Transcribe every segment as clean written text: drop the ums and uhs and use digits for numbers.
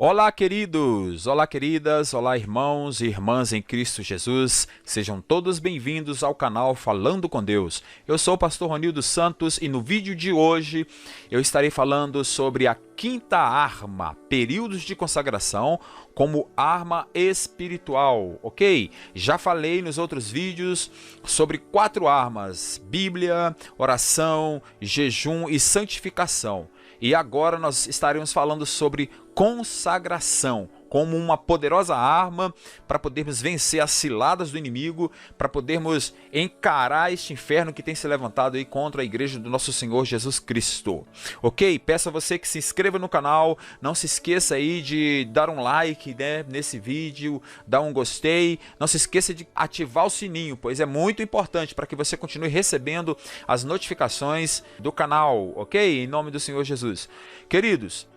Olá, queridos! Olá, queridas! Olá, irmãos e irmãs em Cristo Jesus. Sejam todos bem-vindos ao canal Falando com Deus. Eu sou o pastor Ronildo Santos e no vídeo de hoje eu estarei falando sobre a quinta arma, períodos de consagração como arma espiritual, ok? Já falei nos outros vídeos sobre 4 armas: Bíblia, oração, jejum e santificação. E agora nós estaremos falando sobre consagração, como uma poderosa arma para podermos vencer as ciladas do inimigo, para podermos encarar este inferno que tem se levantado aí contra a igreja do nosso Senhor Jesus Cristo. Ok? Peço a você que se inscreva no canal, não se esqueça aí de dar um like, né, nesse vídeo, dar um gostei, não se esqueça de ativar o sininho, pois é muito importante para que você continue recebendo as notificações do canal, ok? Em nome do Senhor Jesus. Queridos,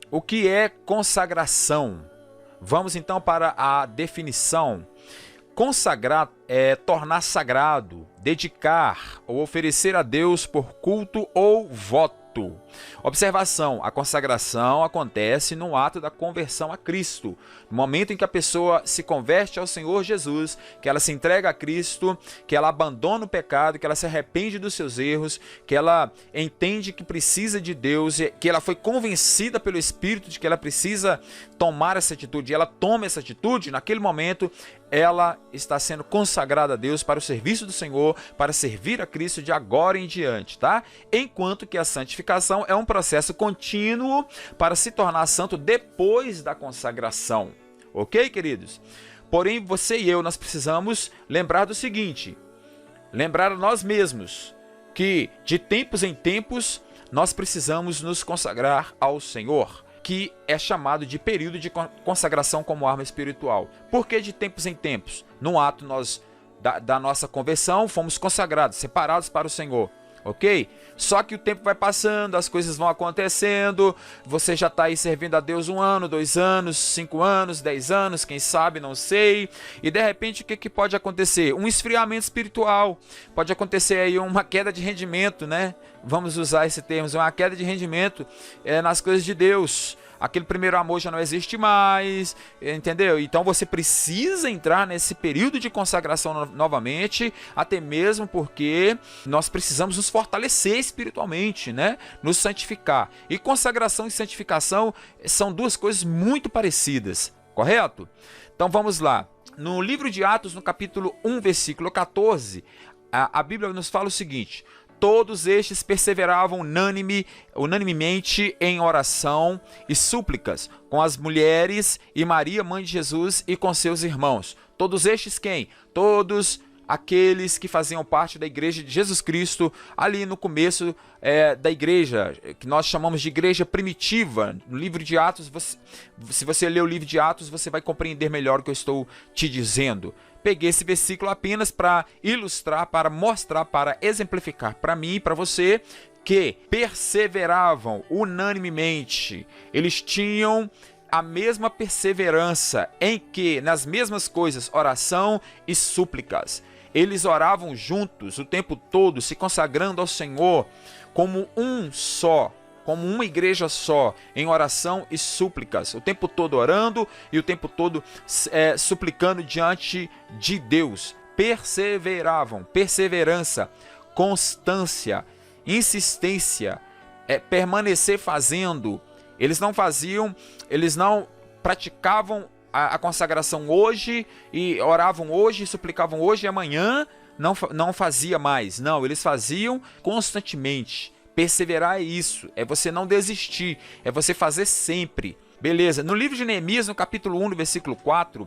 o que é consagração? Vamos então para a definição. Consagrar é tornar sagrado, dedicar ou oferecer a Deus por culto ou voto. Observação: a consagração acontece no ato da conversão a Cristo. No momento em que a pessoa se converte ao Senhor Jesus, que ela se entrega a Cristo, que ela abandona o pecado, que ela se arrepende dos seus erros, que ela entende que precisa de Deus, que ela foi convencida pelo Espírito de que ela precisa tomar essa atitude, e ela toma essa atitude, naquele momento ela está sendo consagrada a Deus para o serviço do Senhor, para servir a Cristo de agora em diante, tá? Enquanto que a santificação é um processo contínuo para se tornar santo depois da consagração. Ok, queridos? Porém, você e eu, nós precisamos lembrar do seguinte: lembrar a nós mesmos que de tempos em tempos nós precisamos nos consagrar ao Senhor, que é chamado de período de consagração como arma espiritual. Por que de tempos em tempos? No ato da nossa conversão, fomos consagrados, separados para o Senhor, ok? Só que o tempo vai passando, as coisas vão acontecendo, você já está aí servindo a Deus 1 ano, 2 anos, 5 anos, 10 anos, quem sabe, não sei. E de repente o que pode acontecer? Um esfriamento espiritual, pode acontecer aí uma queda de rendimento, né? Vamos usar esse termo, uma queda de rendimento nas coisas de Deus. Aquele primeiro amor já não existe mais, entendeu? Então você precisa entrar nesse período de consagração novamente, até mesmo porque nós precisamos nos fortalecer espiritualmente, né? Nos santificar. E consagração e santificação são duas coisas muito parecidas, correto? Então vamos lá. No livro de Atos, no capítulo 1, versículo 14, a Bíblia nos fala o seguinte: todos estes perseveravam unanimemente em oração e súplicas com as mulheres e Maria, mãe de Jesus, e com seus irmãos. Todos estes quem? Todos aqueles que faziam parte da igreja de Jesus Cristo, ali no começo da igreja, que nós chamamos de igreja primitiva. No livro de Atos, se você ler o livro de Atos, você vai compreender melhor o que eu estou te dizendo. Peguei esse versículo apenas para ilustrar, para mostrar, para exemplificar para mim e para você que perseveravam unanimemente. Eles tinham a mesma perseverança em que, nas mesmas coisas, oração e súplicas. Eles oravam juntos o tempo todo, se consagrando ao Senhor como um só, como uma igreja só, em oração e súplicas, o tempo todo orando e o tempo todo suplicando diante de Deus. Perseveravam, perseverança, constância, insistência, permanecer fazendo. Eles não praticavam a consagração hoje e oravam hoje, suplicavam hoje e amanhã não fazia mais. Não, eles faziam constantemente. Perseverar é isso, é você não desistir, é você fazer sempre. Beleza, no livro de Neemias, no capítulo 1, no versículo 4,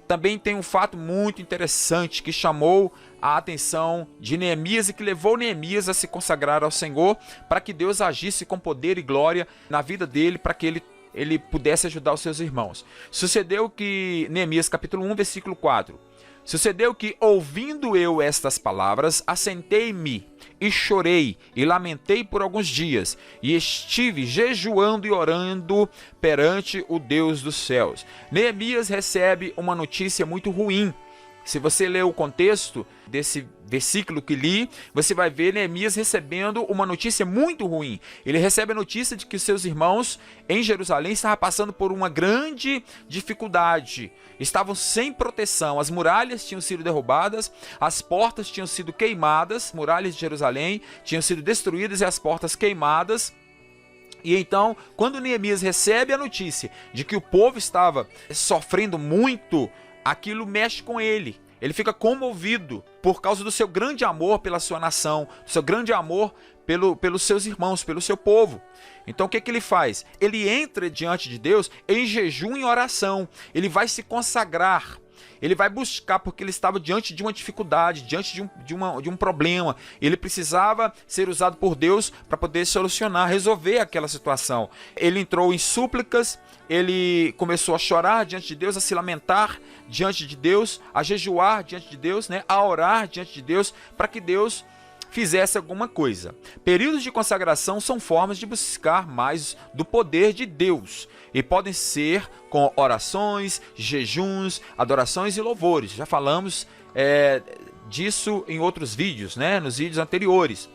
também tem um fato muito interessante que chamou a atenção de Neemias e que levou Neemias a se consagrar ao Senhor, para que Deus agisse com poder e glória na vida dele, para que ele pudesse ajudar os seus irmãos. Sucedeu que, Neemias capítulo 1, versículo 4, sucedeu que, ouvindo eu estas palavras, assentei-me e chorei e lamentei por alguns dias, e estive jejuando e orando perante o Deus dos céus. Neemias recebe uma notícia muito ruim, Se você ler o contexto desse versículo que li, você vai ver Neemias recebendo uma notícia muito ruim. Ele recebe a notícia de que os seus irmãos em Jerusalém estavam passando por uma grande dificuldade. Estavam sem proteção. As muralhas tinham sido derrubadas, as portas tinham sido queimadas, as muralhas de Jerusalém tinham sido destruídas e as portas queimadas. E então, quando Neemias recebe a notícia de que o povo estava sofrendo muito, aquilo mexe com ele. Ele fica comovido por causa do seu grande amor pela sua nação, do seu grande amor pelos seus irmãos, pelo seu povo. Então o que ele faz? Ele entra diante de Deus em jejum e oração. Ele vai se consagrar. Ele vai buscar, porque ele estava diante de uma dificuldade, diante de um problema. Ele precisava ser usado por Deus para poder solucionar, resolver aquela situação. Ele entrou em súplicas, ele começou a chorar diante de Deus, a se lamentar diante de Deus, a jejuar diante de Deus, né? A orar diante de Deus, para que Deus fizesse alguma coisa. Períodos de consagração são formas de buscar mais do poder de Deus e podem ser com orações, jejuns, adorações e louvores. Já falamos disso em outros vídeos, né? Nos vídeos anteriores.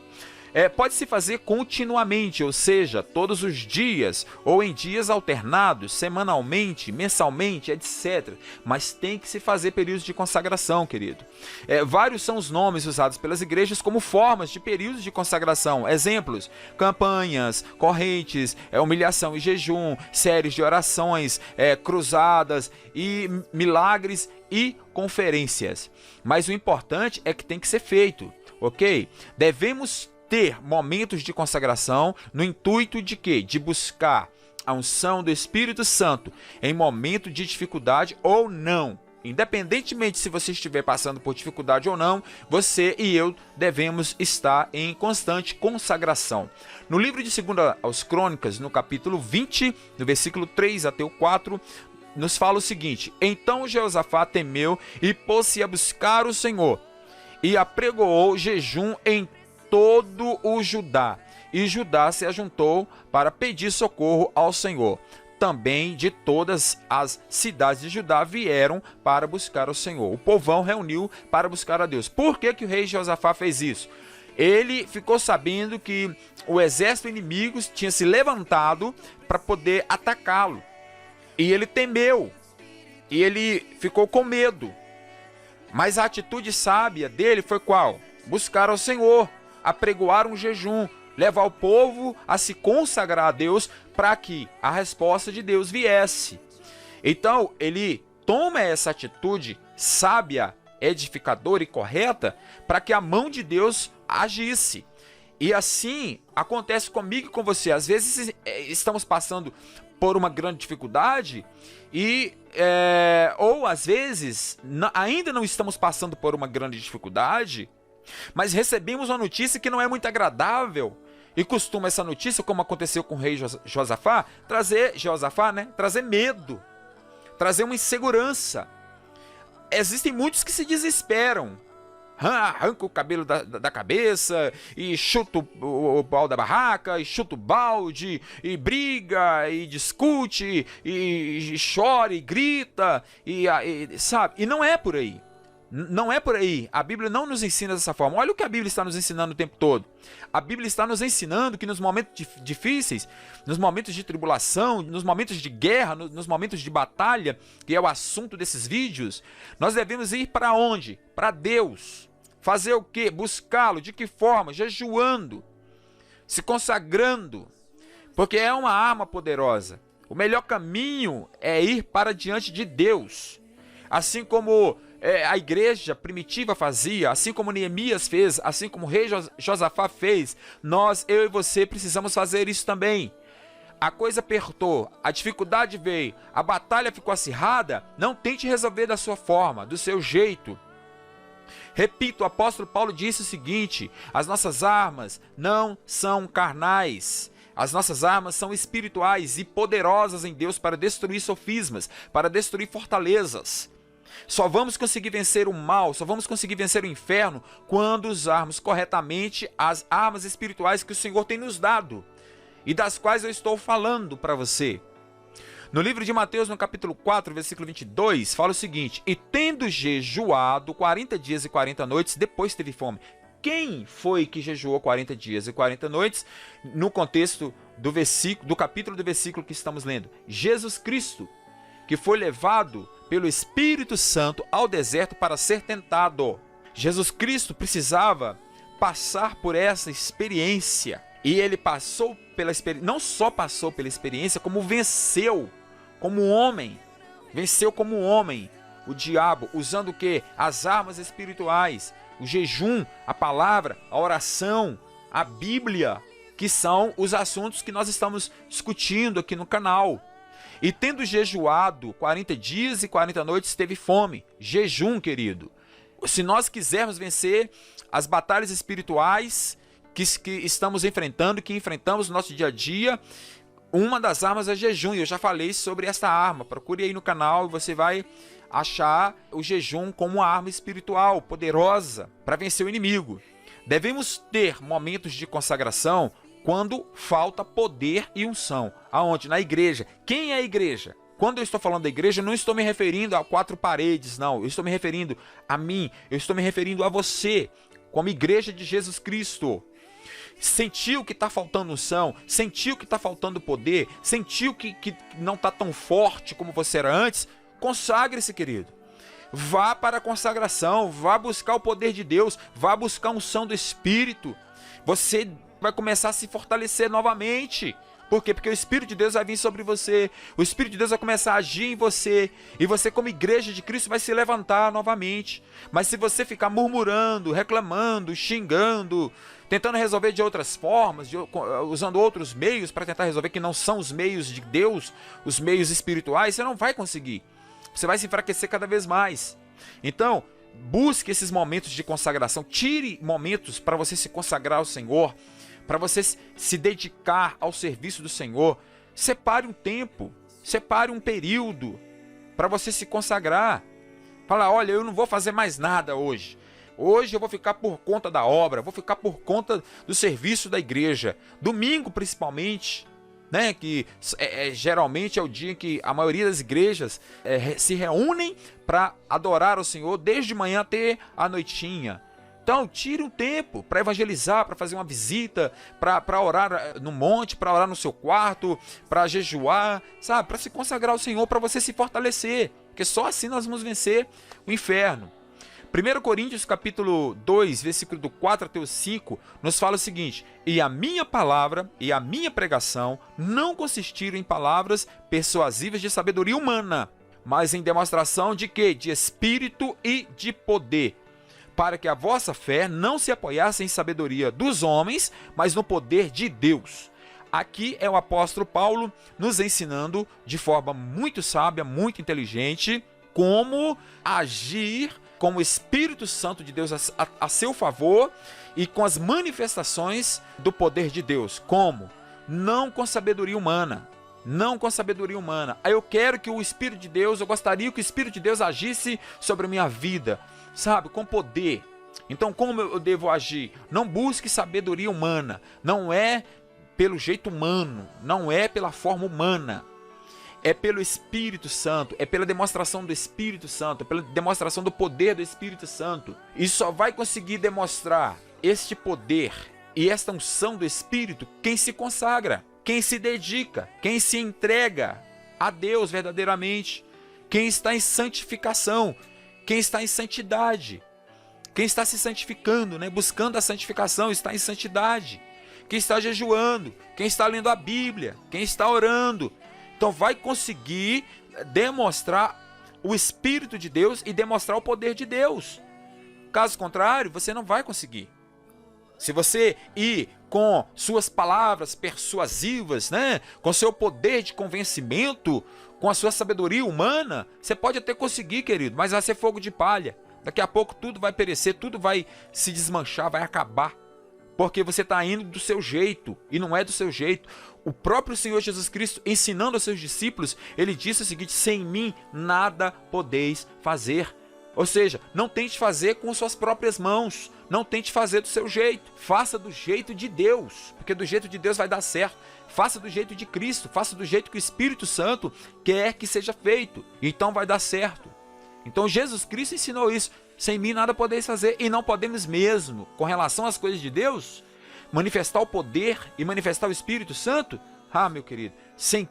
Pode-se fazer continuamente, ou seja, todos os dias, ou em dias alternados, semanalmente, mensalmente, etc. Mas tem que se fazer períodos de consagração, querido. Vários são os nomes usados pelas igrejas como formas de períodos de consagração. Exemplos: campanhas, correntes, humilhação e jejum, séries de orações, cruzadas e milagres e conferências. Mas o importante é que tem que ser feito, ok? Devemos ter momentos de consagração no intuito de quê? De buscar a unção do Espírito Santo em momento de dificuldade ou não. Independentemente se você estiver passando por dificuldade ou não, você e eu devemos estar em constante consagração. No livro de 2 aos Crônicas, no capítulo 20, no versículo 3 até o 4, nos fala o seguinte: Então Jeosafá temeu e pôs-se a buscar o Senhor, e apregoou jejum em todo o Judá, e Judá se ajuntou para pedir socorro ao Senhor. Também de todas as cidades de Judá vieram para buscar o Senhor. O povão reuniu para buscar a Deus. Por que o rei Josafá fez isso? Ele ficou sabendo que o exército inimigo tinha se levantado para poder atacá-lo. E ele temeu. E ele ficou com medo. Mas a atitude sábia dele foi qual? Buscar ao Senhor, apregoar um jejum, levar o povo a se consagrar a Deus para que a resposta de Deus viesse. Então, ele toma essa atitude sábia, edificadora e correta para que a mão de Deus agisse. E assim acontece comigo e com você. Às vezes estamos passando por uma grande dificuldade ou às vezes ainda não estamos passando por uma grande dificuldade, mas recebemos uma notícia que não é muito agradável. E costuma essa notícia, como aconteceu com o rei Josafá, trazer medo, trazer uma insegurança. Existem muitos que se desesperam, arranca o cabelo da cabeça e chuta o pau da barraca, e chuta o balde, e briga, e discute, e chora, e grita, sabe? E não é por aí. Não é por aí. A Bíblia não nos ensina dessa forma. Olha o que a Bíblia está nos ensinando o tempo todo. A Bíblia está nos ensinando que nos momentos difíceis, nos momentos de tribulação, nos momentos de guerra, nos momentos de batalha, que é o assunto desses vídeos, nós devemos ir para onde? Para Deus. Fazer o quê? Buscá-lo. De que forma? Jejuando, se consagrando, porque é uma arma poderosa. O melhor caminho é ir para diante de Deus. Assim como a igreja primitiva fazia, assim como Neemias fez, assim como o rei Josafá fez, eu e você precisamos fazer isso também. A coisa apertou, a dificuldade veio, a batalha ficou acirrada, não tente resolver da sua forma, do seu jeito. Repito, o apóstolo Paulo disse o seguinte: as nossas armas não são carnais. As nossas armas são espirituais e poderosas em Deus para destruir sofismas, para destruir fortalezas. Só vamos conseguir vencer o mal, só vamos conseguir vencer o inferno quando usarmos corretamente as armas espirituais que o Senhor tem nos dado e das quais eu estou falando para você. No livro de Mateus, no capítulo 4, versículo 22, fala o seguinte: e tendo jejuado 40 dias e 40 noites, depois teve fome. Quem foi que jejuou 40 dias e 40 noites no contexto do capítulo do versículo que estamos lendo? Jesus Cristo, que foi levado pelo Espírito Santo ao deserto para ser tentado. Jesus Cristo precisava passar por essa experiência. E ele passou pela experiência, não só passou pela experiência, como venceu como homem. Venceu como homem o diabo, usando o quê? As armas espirituais, o jejum, a palavra, a oração, a Bíblia, que são os assuntos que nós estamos discutindo aqui no canal. E tendo jejuado 40 dias e 40 noites, teve fome. Jejum, querido. Se nós quisermos vencer as batalhas espirituais que estamos enfrentando, que enfrentamos no nosso dia a dia, uma das armas é jejum. E eu já falei sobre essa arma. Procure aí no canal e você vai achar o jejum como uma arma espiritual poderosa para vencer o inimigo. Devemos ter momentos de consagração quando falta poder e unção. Aonde? Na igreja. Quem é a igreja? Quando eu estou falando da igreja, não estou me referindo a 4 paredes, não. Eu estou me referindo a mim, eu estou me referindo a você, como igreja de Jesus Cristo. Sentiu que está faltando unção, sentiu que está faltando poder, sentiu que não está tão forte como você era antes, consagre-se, querido. Vá para a consagração, vá buscar o poder de Deus, vá buscar a unção do Espírito. Você vai começar a se fortalecer novamente. Por quê? Porque o Espírito de Deus vai vir sobre você, o Espírito de Deus vai começar a agir em você, e você, como igreja de Cristo, vai se levantar novamente. Mas se você ficar murmurando, reclamando, xingando, tentando resolver de outras formas, usando outros meios para tentar resolver que não são os meios de Deus, os meios espirituais, você não vai conseguir. Você vai se enfraquecer cada vez mais. Então, busque esses momentos de consagração, tire momentos para você se consagrar ao Senhor, para você se dedicar ao serviço do Senhor. Separe um tempo, separe um período para você se consagrar. Fala, olha, eu não vou fazer mais nada hoje. Hoje eu vou ficar por conta da obra, vou ficar por conta do serviço da igreja. Domingo, principalmente, né, que geralmente é o dia que a maioria das igrejas se reúnem para adorar o Senhor desde manhã até a noitinha. Então, tire um tempo para evangelizar, para fazer uma visita, para orar no monte, para orar no seu quarto, para jejuar, sabe? Para se consagrar ao Senhor, para você se fortalecer. Porque só assim nós vamos vencer o inferno. 1 Coríntios capítulo 2, versículo do 4 até o 5, nos fala o seguinte: e a minha palavra e a minha pregação não consistiram em palavras persuasivas de sabedoria humana, mas em demonstração de quê? De espírito e de poder, para que a vossa fé não se apoiasse em sabedoria dos homens, mas no poder de Deus. Aqui é o apóstolo Paulo nos ensinando de forma muito sábia, muito inteligente, como agir com o Espírito Santo de Deus a seu favor e com as manifestações do poder de Deus. Como? Não com sabedoria humana. Não com sabedoria humana. Aí eu quero que o Espírito de Deus, eu gostaria que o Espírito de Deus agisse sobre a minha vida, sabe? Com poder. Então, como eu devo agir? Não busque sabedoria humana. Não é pelo jeito humano. Não é pela forma humana. É pelo Espírito Santo, é pela demonstração do Espírito Santo, é pela demonstração do poder do Espírito Santo. E só vai conseguir demonstrar este poder e esta unção do Espírito quem se consagra, quem se dedica, quem se entrega a Deus verdadeiramente, quem está em santificação, quem está em santidade, quem está se santificando, né? Buscando a santificação, está em santidade, quem está jejuando, quem está lendo a Bíblia, quem está orando. Então vai conseguir demonstrar o Espírito de Deus e demonstrar o poder de Deus. Caso contrário, você não vai conseguir. Se você ir com suas palavras persuasivas, né, com seu poder de convencimento, com a sua sabedoria humana, você pode até conseguir, querido, mas vai ser fogo de palha. Daqui a pouco tudo vai perecer, tudo vai se desmanchar, vai acabar. Porque você está indo do seu jeito, e não é do seu jeito. O próprio Senhor Jesus Cristo, ensinando aos seus discípulos, ele disse o seguinte: sem mim nada podeis fazer. Ou seja, não tente fazer com suas próprias mãos, não tente fazer do seu jeito, faça do jeito de Deus, porque do jeito de Deus vai dar certo. Faça do jeito de Cristo, faça do jeito que o Espírito Santo quer que seja feito, então vai dar certo. Então Jesus Cristo ensinou isso: sem mim nada podeis fazer, e não podemos mesmo, com relação às coisas de Deus, manifestar o poder e manifestar o Espírito Santo, meu querido, sem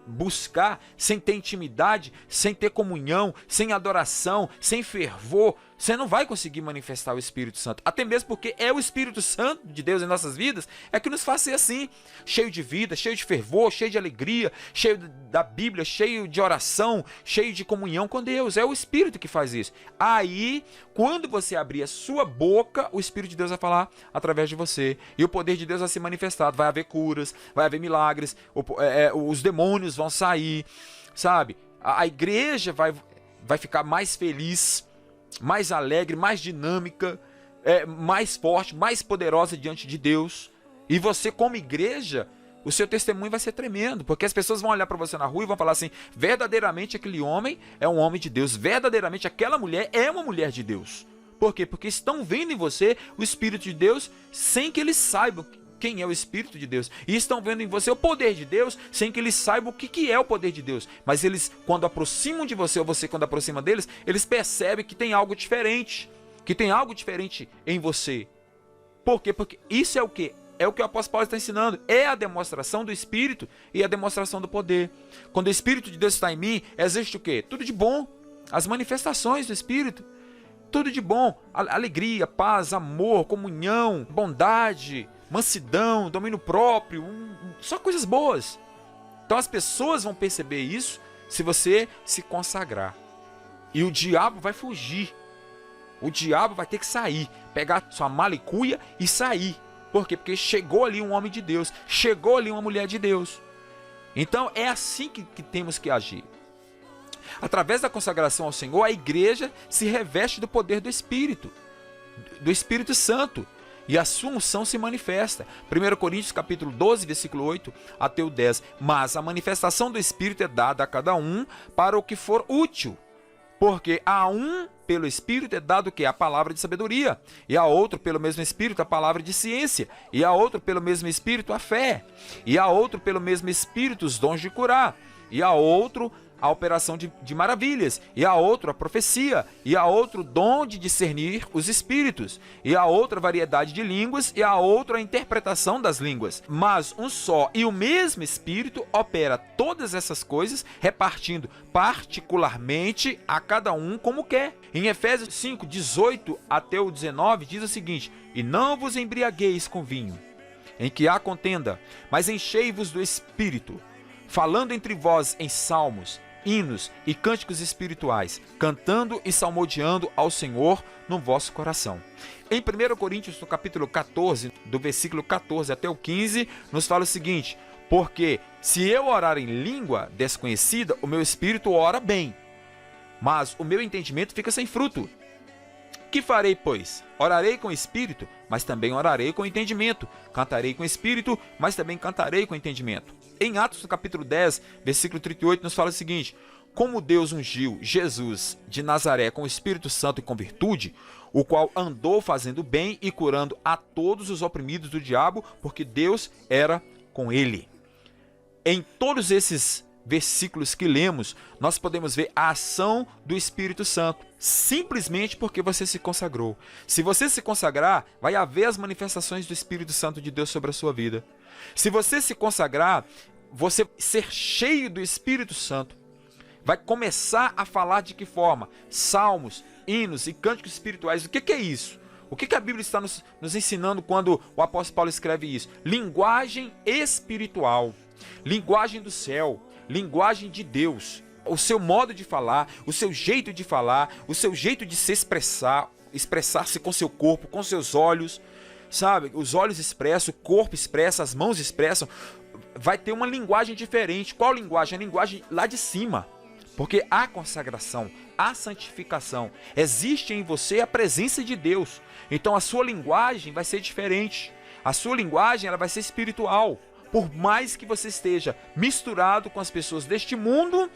buscar, sem ter intimidade, sem ter comunhão, sem adoração, sem fervor, você não vai conseguir manifestar o Espírito Santo. Até mesmo porque é o Espírito Santo de Deus em nossas vidas é que nos faz ser assim, cheio de vida, cheio de fervor, cheio de alegria, cheio da Bíblia, cheio de oração, cheio de comunhão com Deus. É o Espírito que faz isso. Aí, quando você abrir a sua boca, o Espírito de Deus vai falar através de você, e o poder de Deus vai ser manifestado. Vai haver curas, vai haver milagres, os demônios vão sair, sabe? A igreja vai ficar mais feliz, mais alegre, mais dinâmica, mais forte, mais poderosa diante de Deus. E você, como igreja, o seu testemunho vai ser tremendo, porque as pessoas vão olhar para você na rua e vão falar assim: verdadeiramente aquele homem é um homem de Deus, verdadeiramente aquela mulher é uma mulher de Deus. Por quê? Porque estão vendo em você o Espírito de Deus sem que eles saibam quem é o Espírito de Deus, e estão vendo em você o poder de Deus sem que eles saibam o que é o poder de Deus. Mas eles, quando aproximam de você, ou você quando aproxima deles, eles percebem que tem algo diferente, em você. Por quê? Porque isso é o que? É o que o apóstolo Paulo está ensinando, é a demonstração do Espírito e a demonstração do poder. Quando o Espírito de Deus está em mim, existe o quê? Tudo de bom, as manifestações do Espírito, tudo de bom, alegria, paz, amor, comunhão, bondade, mansidão, domínio próprio, só coisas boas. Então as pessoas vão perceber isso se você se consagrar. E o diabo vai fugir. O diabo vai ter que sair, pegar sua malicuia e sair. Por quê? Porque chegou ali um homem de Deus, chegou ali uma mulher de Deus. Então é assim que temos que agir. Através da consagração ao Senhor, a igreja se reveste do poder do Espírito Santo. E a sua unção se manifesta. 1 Coríntios capítulo 12, versículo 8 até o 10. Mas a manifestação do Espírito é dada a cada um para o que for útil. Porque a um, pelo Espírito, é dado o quê? A palavra de sabedoria. E a outro, pelo mesmo Espírito, a palavra de ciência. E a outro, pelo mesmo Espírito, a fé. E a outro, pelo mesmo Espírito, os dons de curar. E a outro, a operação de maravilhas, e a outro a profecia, e a outro dom de discernir os espíritos, e a outra variedade de línguas, e a outra a interpretação das línguas. Mas um só e o mesmo Espírito opera todas essas coisas, repartindo particularmente a cada um como quer. Em Efésios 5, 18 até o 19 diz o seguinte: e não vos embriagueis com vinho, em que há contenda, mas enchei-vos do Espírito, falando entre vós em salmos, hinos e cânticos espirituais, cantando e salmodiando ao Senhor no vosso coração. Em 1 Coríntios, no capítulo 14, do versículo 14 até o 15, nos fala o seguinte: porque se eu orar em língua desconhecida, o meu espírito ora bem, mas o meu entendimento fica sem fruto. Que farei, pois? Orarei com espírito, mas também orarei com entendimento. Cantarei com espírito, mas também cantarei com entendimento. Em Atos, no capítulo 10, versículo 38, nos fala o seguinte: como Deus ungiu Jesus de Nazaré com o Espírito Santo e com virtude, o qual andou fazendo bem e curando a todos os oprimidos do diabo, porque Deus era com ele. Em todos esses versículos que lemos, nós podemos ver a ação do Espírito Santo, simplesmente porque você se consagrou. Se você se consagrar, vai haver as manifestações do Espírito Santo de Deus sobre a sua vida. Se você se consagrar, você ser cheio do Espírito Santo, vai começar a falar de que forma? Salmos, hinos e cânticos espirituais. O que é isso? O que a Bíblia está nos ensinando quando o apóstolo Paulo escreve isso? Linguagem espiritual, linguagem do céu, linguagem de Deus. O seu modo de falar, o seu jeito de falar, o seu jeito de se expressar-se com seu corpo, com seus olhos, sabe? Os olhos expressam, o corpo expressa, as mãos expressam. Vai ter uma linguagem diferente. Qual linguagem? A linguagem lá de cima. Porque há consagração, há santificação. Existe em você a presença de Deus. Então a sua linguagem vai ser diferente. A sua linguagem ela vai ser espiritual. Por mais que você esteja misturado com as pessoas deste mundo,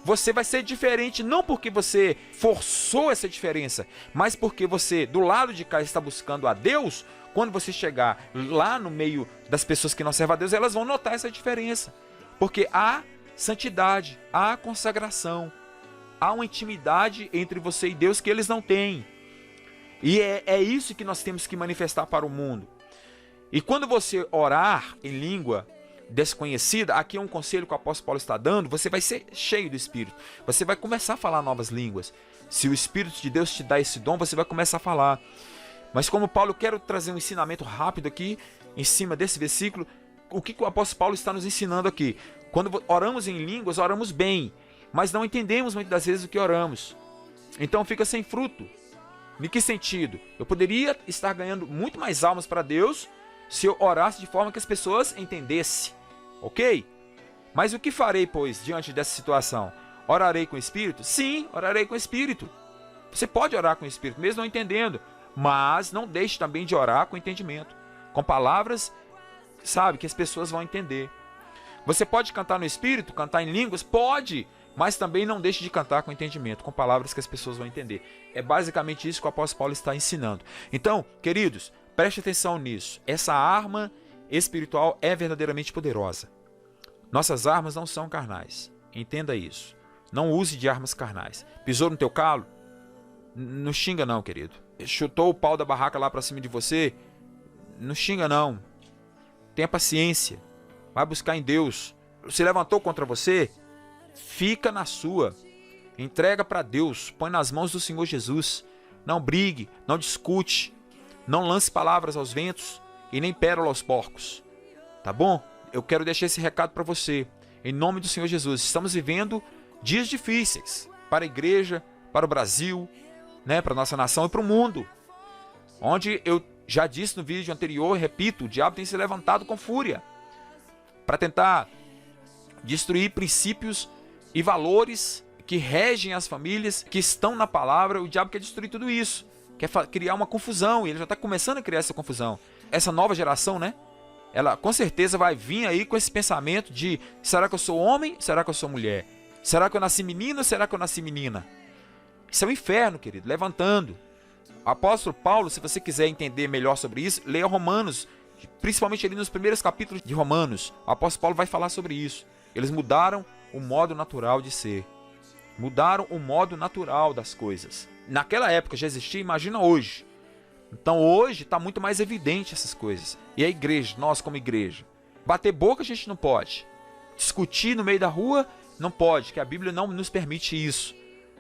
você vai ser diferente, não porque você forçou essa diferença, mas porque você, do lado de cá, está buscando a Deus. Quando você chegar lá no meio das pessoas que não servem a Deus, elas vão notar essa diferença. Porque há santidade, há consagração, há uma intimidade entre você e Deus que eles não têm. E é isso que nós temos que manifestar para o mundo. E quando você orar em língua desconhecida, aqui é um conselho que o apóstolo Paulo está dando, você vai ser cheio do Espírito. Você vai começar a falar novas línguas. Se o Espírito de Deus te dá esse dom, você vai começar a falar. Mas como Paulo, eu quero trazer um ensinamento rápido aqui, em cima desse versículo. O que o apóstolo Paulo está nos ensinando aqui? Quando oramos em línguas, oramos bem, mas não entendemos muitas das vezes o que oramos. Então fica sem fruto. Em que sentido? Eu poderia estar ganhando muito mais almas para Deus se eu orasse de forma que as pessoas entendessem, ok? Mas o que farei, pois, diante dessa situação? Orarei com o Espírito? Sim, orarei com o Espírito. Você pode orar com o Espírito, mesmo não entendendo, mas não deixe também de orar com entendimento, com palavras, sabe, que as pessoas vão entender. Você pode cantar no Espírito, cantar em línguas? Pode, mas também não deixe de cantar com entendimento, com palavras que as pessoas vão entender. É basicamente isso que o apóstolo Paulo está ensinando. Então, queridos, preste atenção nisso. Essa arma espiritual é verdadeiramente poderosa. Nossas armas não são carnais. Entenda isso. Não use de armas carnais. Pisou no teu calo? Não xinga não, querido. Chutou o pau da barraca lá para cima de você? Não xinga não. Tenha paciência. Vai buscar em Deus. Se levantou contra você? Fica na sua. Entrega para Deus. Põe nas mãos do Senhor Jesus. Não brigue, não discute. Não lance palavras aos ventos e nem pérola aos porcos. Tá bom? Eu quero deixar esse recado para você. Em nome do Senhor Jesus. Estamos vivendo dias difíceis para a igreja, para o Brasil, né, para a nossa nação e para o mundo. Onde eu já disse no vídeo anterior, repito, o diabo tem se levantado com fúria para tentar destruir princípios e valores que regem as famílias, que estão na palavra. O diabo quer destruir tudo isso. Quer criar uma confusão, e ele já está começando a criar essa confusão. Essa nova geração, né? Ela com certeza vai vir aí com esse pensamento de: será que eu sou homem? Será que eu sou mulher? Será que eu nasci menino? Será que eu nasci menina? Isso é um inferno, querido, levantando. O apóstolo Paulo, se você quiser entender melhor sobre isso, leia Romanos, principalmente ali nos primeiros capítulos de Romanos. O apóstolo Paulo vai falar sobre isso. Eles mudaram o modo natural de ser. Mudaram o modo natural das coisas. Naquela época já existia, imagina hoje. Então hoje está muito mais evidente essas coisas. E a igreja, nós como igreja, bater boca a gente não pode. Discutir no meio da rua não pode, que a Bíblia não nos permite isso.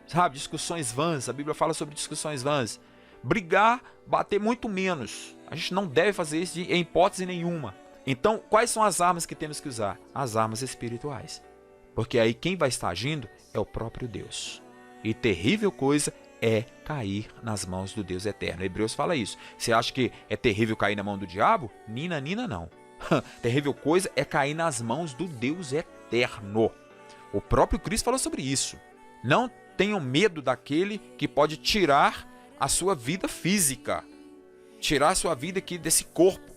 Sabe, discussões vãs, a Bíblia fala sobre discussões vãs. Brigar, bater muito menos. A gente não deve fazer isso em hipótese nenhuma. Então, quais são as armas que temos que usar? As armas espirituais. Porque aí quem vai estar agindo é o próprio Deus. E terrível coisa é cair nas mãos do Deus eterno. Hebreus fala isso. Você acha que é terrível cair na mão do diabo? Nina, não. Terrível coisa é cair nas mãos do Deus eterno. O próprio Cristo falou sobre isso. Não tenham medo daquele que pode tirar a sua vida física. Tirar a sua vida aqui desse corpo.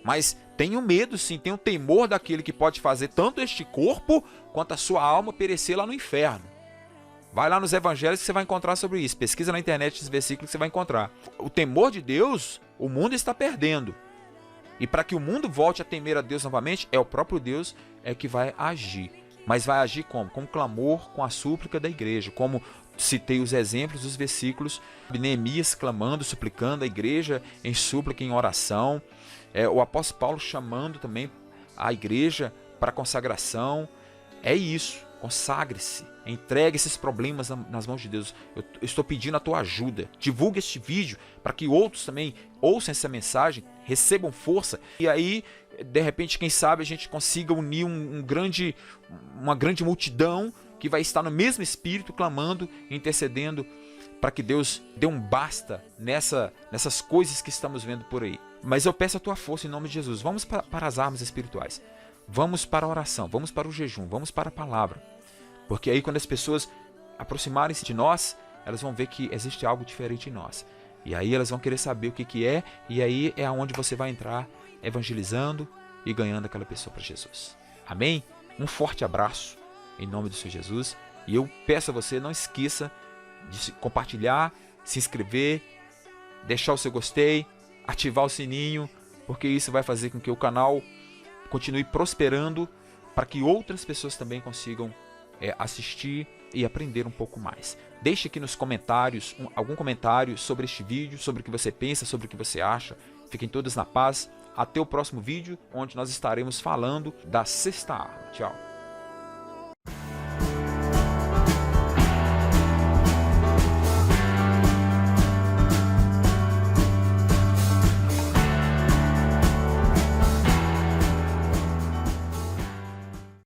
Mas tenham medo sim, tenham temor daquele que pode fazer tanto este corpo quanto a sua alma perecer lá no inferno. Vai lá nos evangelhos que você vai encontrar sobre isso. Pesquisa na internet esses versículos que você vai encontrar. O temor de Deus, o mundo está perdendo. E para que o mundo volte a temer a Deus novamente, é o próprio Deus que vai agir. Mas vai agir como? Com clamor, com a súplica da igreja. Como citei os exemplos dos versículos. Neemias clamando, suplicando a igreja em súplica, em oração. O apóstolo Paulo chamando também a igreja para consagração. É isso. Consagre-se, entregue esses problemas nas mãos de Deus. Eu estou pedindo a tua ajuda. Divulgue este vídeo para que outros também ouçam essa mensagem, recebam força. E aí, de repente, quem sabe a gente consiga unir uma grande multidão que vai estar no mesmo espírito, clamando, intercedendo, para que Deus dê um basta nessas coisas que estamos vendo por aí. Mas eu peço a tua força em nome de Jesus. Vamos para as armas espirituais. Vamos para a oração, vamos para o jejum, vamos para a palavra. Porque aí quando as pessoas aproximarem-se de nós, elas vão ver que existe algo diferente em nós. E aí elas vão querer saber o que é, e aí é onde você vai entrar evangelizando e ganhando aquela pessoa para Jesus. Amém? Um forte abraço, em nome do Senhor Jesus, E eu peço a você, não esqueça de compartilhar, se inscrever, deixar o seu gostei, ativar o sininho, porque isso vai fazer com que o canal continue prosperando, para que outras pessoas também consigam assistir e aprender um pouco mais. Deixe aqui nos comentários algum comentário sobre este vídeo, sobre o que você pensa, sobre o que você acha. Fiquem todos na paz. Até o próximo vídeo, onde nós estaremos falando da sexta arma. Tchau.